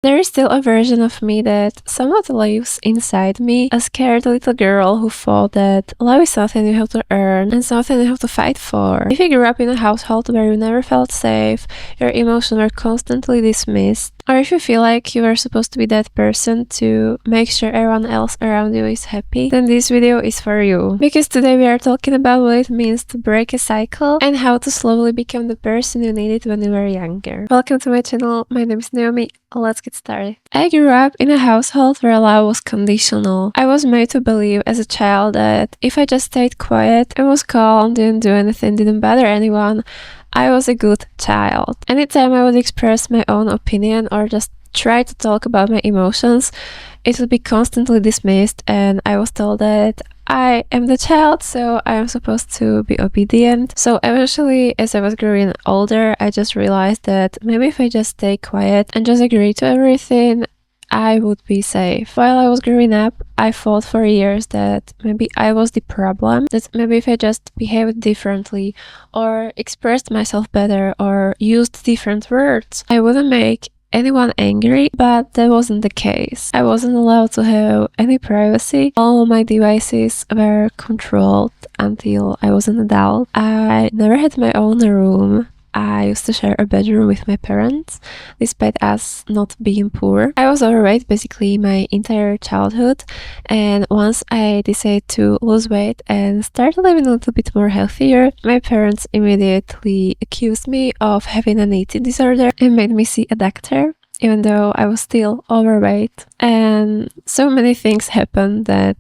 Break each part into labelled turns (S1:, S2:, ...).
S1: There is still a version of me that somewhat lives inside me, a scared little girl who thought that love is something you have to earn and something you have to fight for. If you grew up in a household where you never felt safe, your emotions were constantly dismissed, or if you feel like you were supposed to be that person to make sure everyone else around you is happy, then this video is for you. Because today we are talking about what it means to break a cycle and how to slowly become the person you needed when you were younger. Welcome to my channel, my name is Naomi. Let's get started. I grew up in a household where love was conditional. I was made to believe as a child that if I just stayed quiet and was calm, didn't do anything, didn't bother anyone, I was a good child. Anytime I would express my own opinion or just try to talk about my emotions, it would be constantly dismissed, and I was told that I am the child, so I am supposed to be obedient. So eventually, as I was growing older, I just realized that maybe if I just stay quiet and just agree to everything, I would be safe. While I was growing up, I thought for years that maybe I was the problem, that maybe if I just behaved differently or expressed myself better or used different words, I wouldn't make anyone angry, but that wasn't the case. I wasn't allowed to have any privacy. All my devices were controlled until I was an adult. I never had my own room. I used to share a bedroom with my parents, despite us not being poor. I was overweight basically my entire childhood, and once I decided to lose weight and start living a little bit more healthier, my parents immediately accused me of having an eating disorder and made me see a doctor, even though I was still overweight. And so many things happened that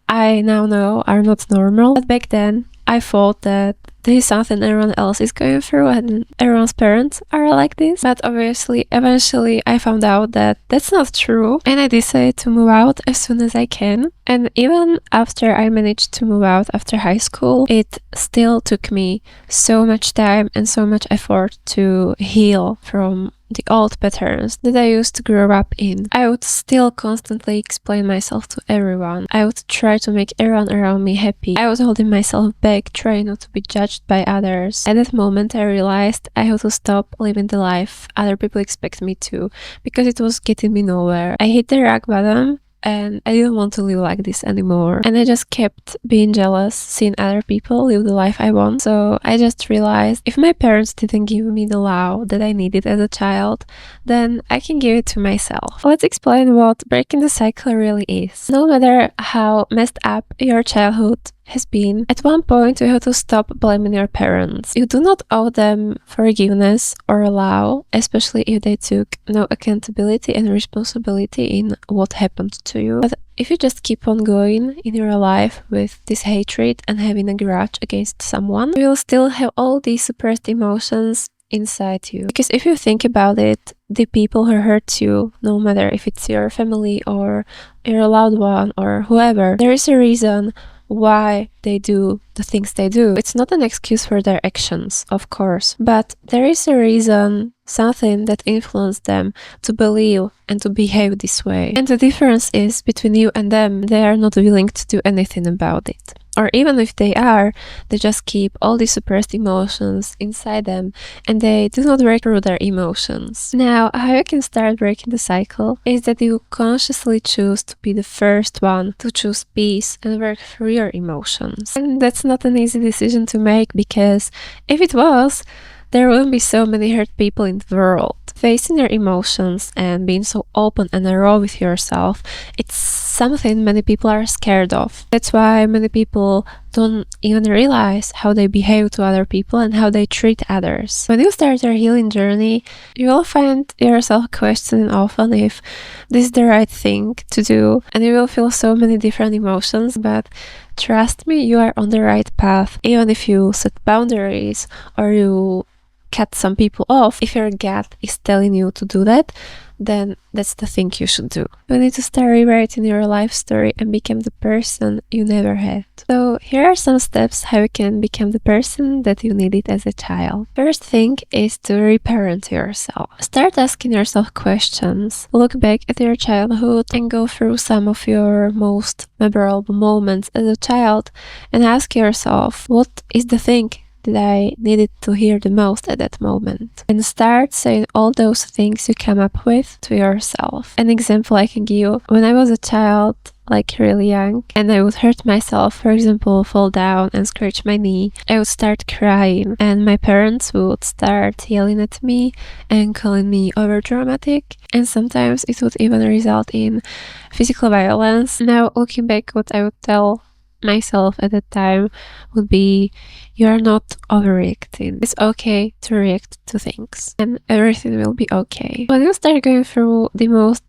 S1: I now know are not normal. But back then, I thought that this is something everyone else is going through and everyone's parents are like this. But obviously, eventually I found out that that's not true, and I decided to move out as soon as I can. And even after I managed to move out after high school, it still took me so much time and so much effort to heal from the old patterns that I used to grow up in. I would still constantly explain myself to everyone. I would try to make everyone around me happy. I was holding myself back, trying not to be judged by others. At that moment, I realized I had to stop living the life other people expect me to, because it was getting me nowhere. I hit the rock bottom, and I didn't want to live like this anymore. And I just kept being jealous, seeing other people live the life I want. So I just realized if my parents didn't give me the love that I needed as a child, then I can give it to myself. Let's explain what breaking the cycle really is. No matter how messed up your childhood has been, at one point you have to stop blaming your parents. You do not owe them forgiveness or love, especially if they took no accountability and responsibility in what happened to you. But if you just keep on going in your life with this hatred and having a grudge against someone, you will still have all these suppressed emotions inside you. Because if you think about it, the people who hurt you, no matter if it's your family or your loved one or whoever, there is a reason why they do the things they do. It's not an excuse for their actions, of course, but there is a reason, something that influenced them to believe and to behave this way. And the difference is between you and them, they are not willing to do anything about it. Or even if they are, they just keep all these suppressed emotions inside them and they do not work through their emotions. Now, how you can start breaking the cycle is that you consciously choose to be the first one to choose peace and work through your emotions. And that's not an easy decision to make, because if it was, there wouldn't be so many hurt people in the world. Facing your emotions and being so open and raw with yourself, it's something many people are scared of. That's why many people don't even realize how they behave to other people and how they treat others. When you start your healing journey, you will find yourself questioning often if this is the right thing to do, and you will feel so many different emotions, but trust me, you are on the right path. Even if you set boundaries or you cut some people off, if your gut is telling you to do that, then that's the thing you should do. You need to start rewriting your life story and become the person you never had. So here are some steps how you can become the person that you needed as a child. First thing is to reparent yourself. Start asking yourself questions. Look back at your childhood and go through some of your most memorable moments as a child and ask yourself, what is the thing that I needed to hear the most at that moment. And start saying all those things you come up with to yourself. An example I can give you, when I was a child, like really young, and I would hurt myself, for example, fall down and scratch my knee, I would start crying, and my parents would start yelling at me and calling me overdramatic, and sometimes it would even result in physical violence. Now, looking back, what I would tell myself at that time would be, you are not overreacting. It's okay to react to things, and everything will be okay. When you start going through the most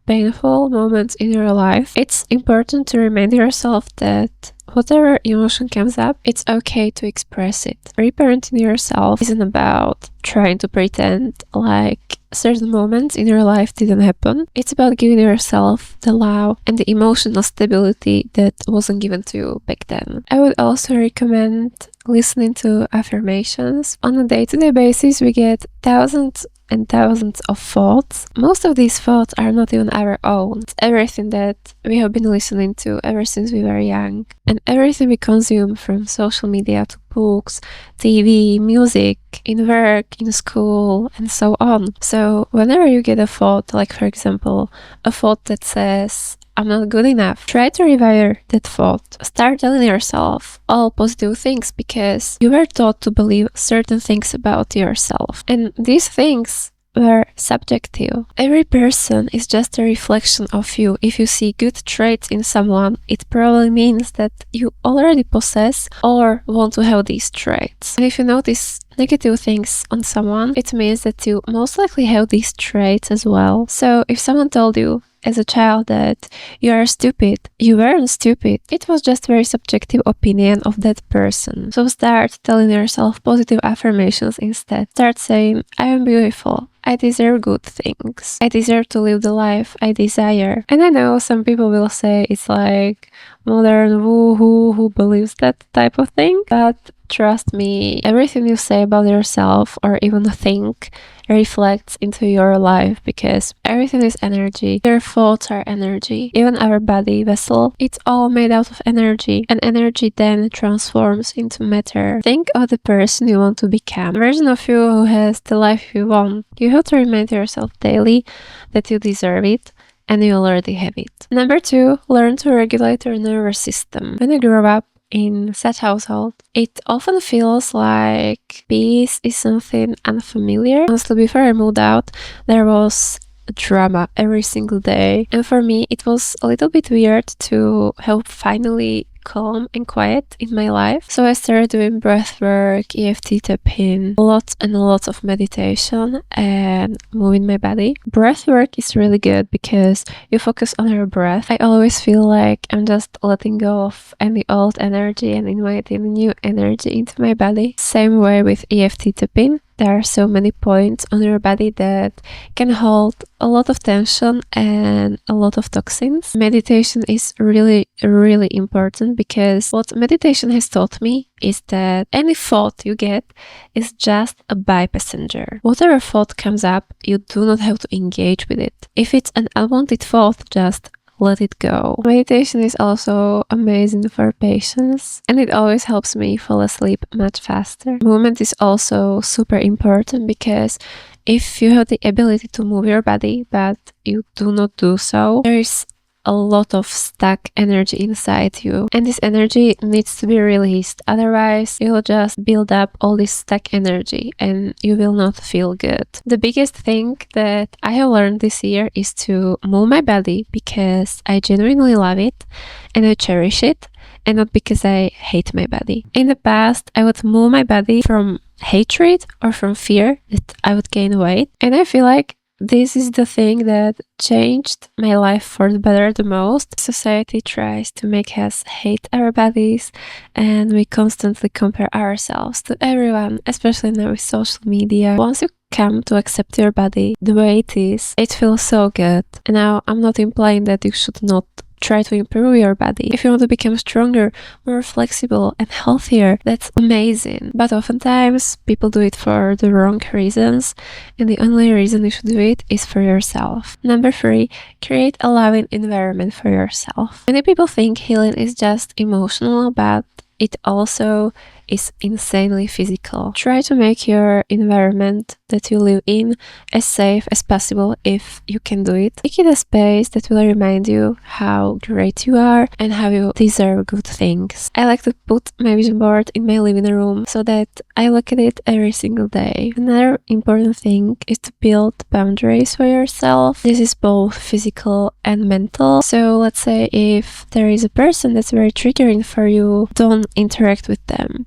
S1: painful moments in your life, it's important to remind yourself that whatever emotion comes up, it's okay to express it. Reparenting yourself isn't about trying to pretend like certain moments in your life didn't happen. It's about giving yourself the love and the emotional stability that wasn't given to you back then. I would also recommend listening to affirmations. On a day-to-day basis, we get thousands and thousands of thoughts. Most of these thoughts are not even our own. It's everything that we have been listening to ever since we were young, and everything we consume, from social media to books, TV, music, in work, in school, and so on. So whenever you get a thought, like for example, a thought that says, I'm not good enough, try to rewire that thought. Start telling yourself all positive things, because you were taught to believe certain things about yourself, and these things were subjective. Every person is just a reflection of you. If you see good traits in someone, it probably means that you already possess or want to have these traits. And if you notice negative things on someone, it means that you most likely have these traits as well. So if someone told you as a child that you are stupid, you weren't stupid. It was just a very subjective opinion of that person. So start telling yourself positive affirmations instead. Start saying, I am beautiful. I deserve good things. I deserve to live the life I desire. And I know some people will say it's like modern woo-hoo who believes that type of thing, but trust me, everything you say about yourself or even think reflects into your life, because everything is energy. Your thoughts are energy. Even our body vessel, it's all made out of energy, and energy then transforms into matter. Think of the person you want to become, a version of you who has the life you want. You have to remind yourself daily that you deserve it, and you already have it. Number 2, learn to regulate your nervous system. When you grow up in such household, it often feels like peace is something unfamiliar. Honestly, before I moved out, there was drama every single day, and for me it was a little bit weird to have finally calm and quiet in my life. So I started doing breath work, EFT tapping, lots and lots of meditation and moving my body. Breath work is really good because you focus on your breath. I always feel like I'm just letting go of any old energy and inviting new energy into my body. Same way with EFT tapping. There are so many points on your body that can hold a lot of tension and a lot of toxins. Meditation is really, really important, because what meditation has taught me is that any thought you get is just a bypassenger. Whatever thought comes up, you do not have to engage with it. If it's an unwanted thought, just let it go. Meditation is also amazing for patience, and it always helps me fall asleep much faster. Movement is also super important, because if you have the ability to move your body but you do not do so, there is a lot of stuck energy inside you, and this energy needs to be released. Otherwise, you'll just build up all this stuck energy and you will not feel good. The biggest thing that I have learned this year is to move my body because I genuinely love it and I cherish it, and not because I hate my body. In the past, I would move my body from hatred or from fear that I would gain weight, and I feel like this is the thing that changed my life for the better the most. Society tries to make us hate our bodies, and we constantly compare ourselves to everyone, especially now with social media. Once you come to accept your body the way it is, it feels so good. And now I'm not implying that you should not try to improve your body. If you want to become stronger, more flexible and healthier, that's amazing. But oftentimes people do it for the wrong reasons, and the only reason you should do it is for yourself. Number 3, create a loving environment for yourself. Many people think healing is just emotional, but it also is insanely physical. Try to make your environment that you live in as safe as possible if you can do it. Make it a space that will remind you how great you are and how you deserve good things. I like to put my vision board in my living room so that I look at it every single day. Another important thing is to build boundaries for yourself. This is both physical and mental. So let's say if there is a person that's very triggering for you, don't interact with them.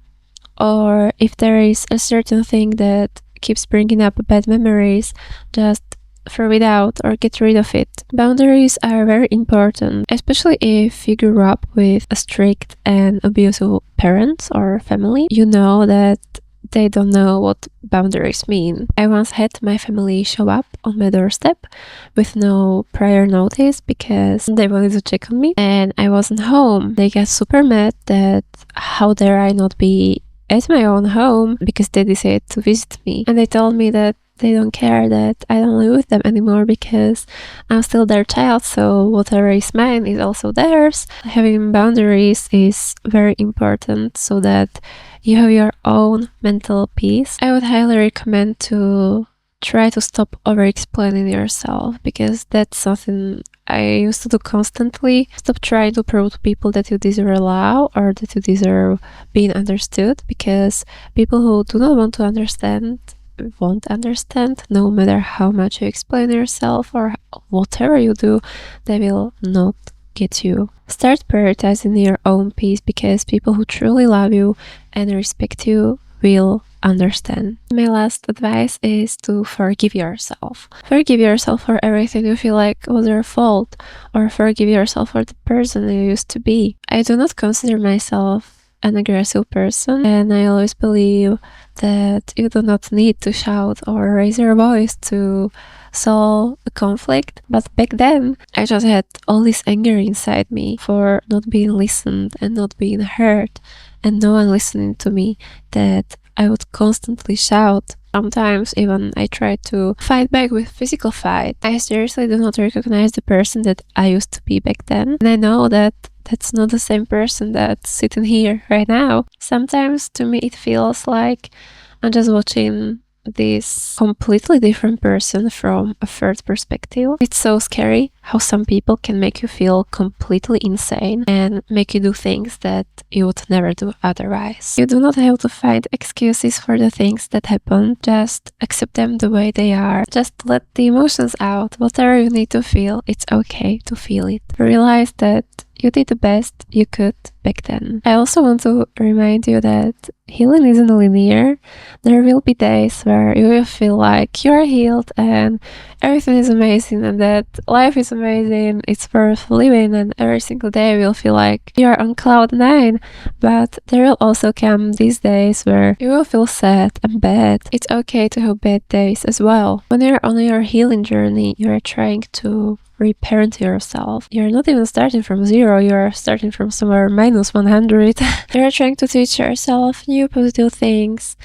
S1: Or if there is a certain thing that keeps bringing up bad memories, just throw it out or get rid of it. Boundaries are very important, especially if you grew up with a strict and abusive parents or family. You know that they don't know what boundaries mean. I once had my family show up on my doorstep with no prior notice because they wanted to check on me and I wasn't home. They got super mad that how dare I not be at my own home because they decided to visit me. And they told me that they don't care that I don't live with them anymore because I'm still their child, so whatever is mine is also theirs. Having boundaries is very important so that you have your own mental peace. I would highly recommend to try to stop over-explaining yourself because that's something I used to do constantly. Stop trying to prove to people that you deserve love or that you deserve being understood, because people who do not want to understand won't understand. No matter how much you explain yourself or whatever you do, they will not get you. Start prioritizing your own peace because people who truly love you and respect you will understand. My last advice is to forgive yourself. Forgive yourself for everything you feel like was your fault, or forgive yourself for the person you used to be. I do not consider myself an aggressive person, and I always believe that you do not need to shout or raise your voice to solve a conflict. But back then, I just had all this anger inside me for not being listened and not being heard, and no one listening to me, that I would constantly shout. Sometimes even I tried to fight back with physical fight. I seriously do not recognize the person that I used to be back then. And I know that that's not the same person that's sitting here right now. Sometimes to me it feels like I'm just watching this completely different person from a third perspective. It's so scary how some people can make you feel completely insane and make you do things that you would never do otherwise. You do not have to find excuses for the things that happen. Just accept them the way they are. Just let the emotions out. Whatever you need to feel, it's okay to feel it. Realize that you did the best you could back then. I also want to remind you that healing isn't linear. There will be days where you will feel like you're healed and everything is amazing and that life is amazing, it's worth living, and every single day will feel like you're on cloud 9. But there will also come these days where you will feel sad and bad. It's okay to have bad days as well. When you're on your healing journey, you're trying to reparent yourself. You're not even starting from 0, you're starting from somewhere -100. You're trying to teach yourself new positive things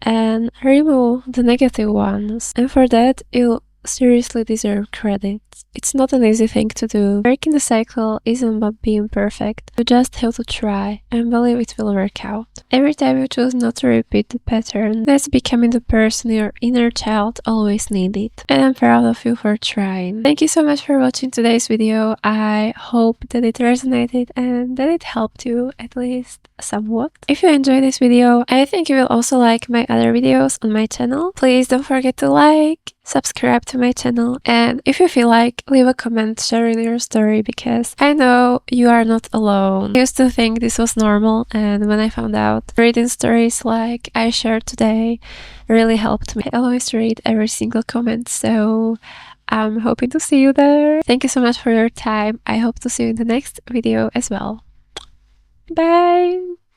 S1: and remove the negative ones. And for that, you seriously deserve credit. It's not an easy thing to do. Breaking the cycle isn't about being perfect. You just have to try and believe it will work out. Every time you choose not to repeat the pattern, that's becoming the person your inner child always needed. And I'm proud of you for trying. Thank you so much for watching today's video. I hope that it resonated and that it helped you at least somewhat. If you enjoyed this video, I think you will also like my other videos on my channel. Please don't forget to like, subscribe to my channel, and if you feel like, leave a comment sharing your story, because I know you are not alone. I used to think this was normal, and when I found out, reading stories like I shared today really helped me. I always read every single comment, so I'm hoping to see you there. Thank you so much for your time. I hope to see you in the next video as well. Bye!